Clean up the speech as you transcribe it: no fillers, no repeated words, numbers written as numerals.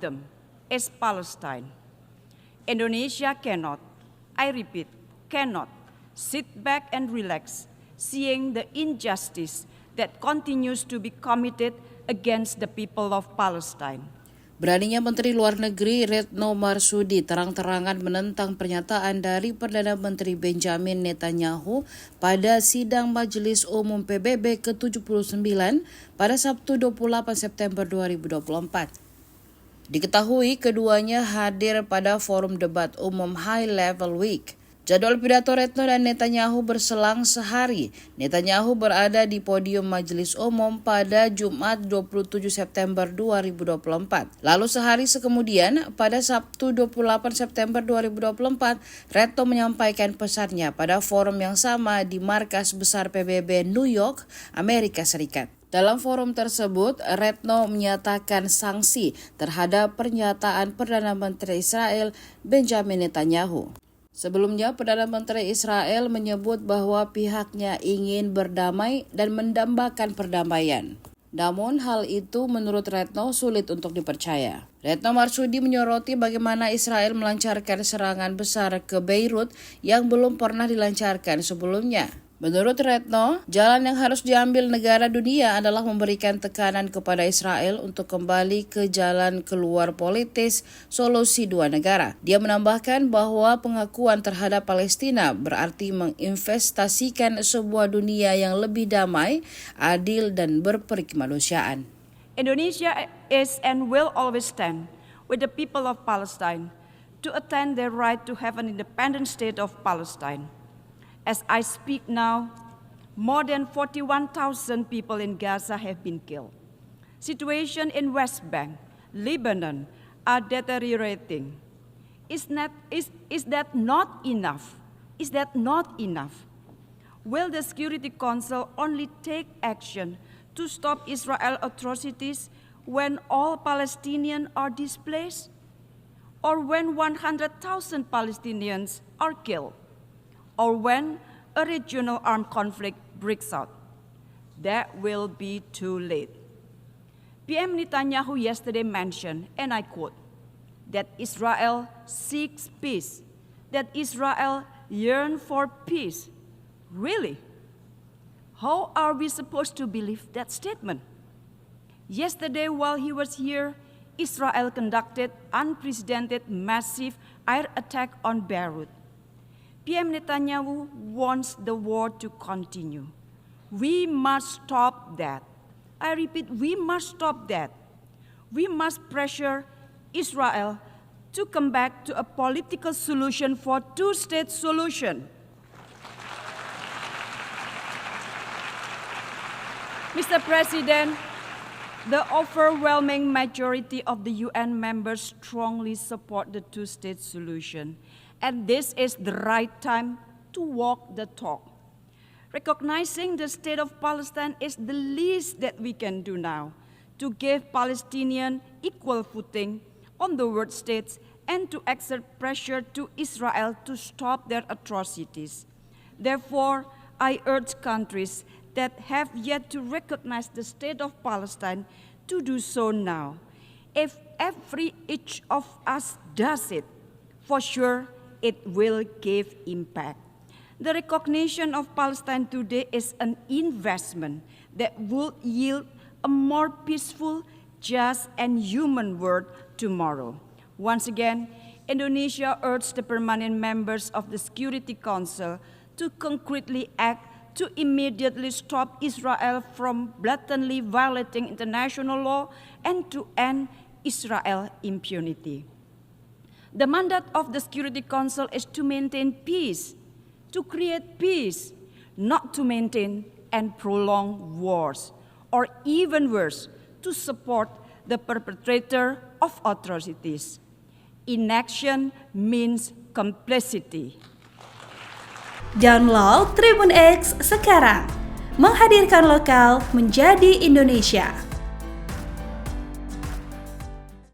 them is Palestine. Indonesia cannot, I repeat, cannot sit back and relax, seeing the injustice that continues to be committed against the people of Palestine. Beraninya Menteri Luar Negeri Retno Marsudi terang-terangan menentang pernyataan dari Perdana Menteri Benjamin Netanyahu pada sidang Majelis Umum PBB ke-79 pada Sabtu 28 September 2024. Diketahui keduanya hadir pada forum debat umum High Level Week. Jadwal pidato Retno dan Netanyahu berselang sehari. Netanyahu berada di podium Majelis Umum pada Jumat 27 September 2024. Lalu sehari kemudian, pada Sabtu 28 September 2024, Retno menyampaikan pesannya pada forum yang sama di markas besar PBB New York, Amerika Serikat. Dalam forum tersebut, Retno menyatakan sanksi terhadap pernyataan Perdana Menteri Israel Benjamin Netanyahu. Sebelumnya, Perdana Menteri Israel menyebut bahwa pihaknya ingin berdamai dan mendambakan perdamaian. Namun hal itu menurut Retno sulit untuk dipercaya. Retno Marsudi menyoroti bagaimana Israel melancarkan serangan besar ke Beirut yang belum pernah dilancarkan sebelumnya. Menurut Retno, jalan yang harus diambil negara dunia adalah memberikan tekanan kepada Israel untuk kembali ke jalan keluar politis solusi dua negara. Dia menambahkan bahwa pengakuan terhadap Palestina berarti menginvestasikan sebuah dunia yang lebih damai, adil, dan berperikemanusiaan. Indonesia is and will always stand with the people of Palestine to attain their right to have an independent state of Palestine. As I speak now, more than 41,000 people in Gaza have been killed. Situation in West Bank, Lebanon are deteriorating. Is that not enough? Is that not enough? Will the Security Council only take action to stop Israel atrocities when all Palestinians are displaced? Or when 100,000 Palestinians are killed? Or when a regional armed conflict breaks out? That will be too late. PM Netanyahu yesterday mentioned, and I quote, that Israel seeks peace, that Israel yearns for peace. Really? How are we supposed to believe that statement? Yesterday, while he was here, Israel conducted unprecedented massive air attack on Beirut. PM Netanyahu wants the war to continue. We must stop that. I repeat, we must stop that. We must pressure Israel to come back to a political solution for two-state solution. Mr. President, the overwhelming majority of the UN members strongly support the two-state solution. And this is the right time to walk the talk. Recognizing the state of Palestine is the least that we can do now to give Palestinians equal footing on the world stage and to exert pressure to Israel to stop their atrocities. Therefore, I urge countries that have yet to recognize the state of Palestine to do so now. If each of us does it, for sure, it will give impact. The recognition of Palestine today is an investment that will yield a more peaceful, just, and human world tomorrow. Once again, Indonesia urged the permanent members of the Security Council to concretely act to immediately stop Israel from blatantly violating international law and to end Israel impunity. The mandate of the Security Council is to maintain peace, to create peace, not to maintain and prolong wars, or even worse, to support the perpetrator of atrocities. Inaction means complicity. Download Tribun X sekarang, menghadirkan lokal menjadi Indonesia.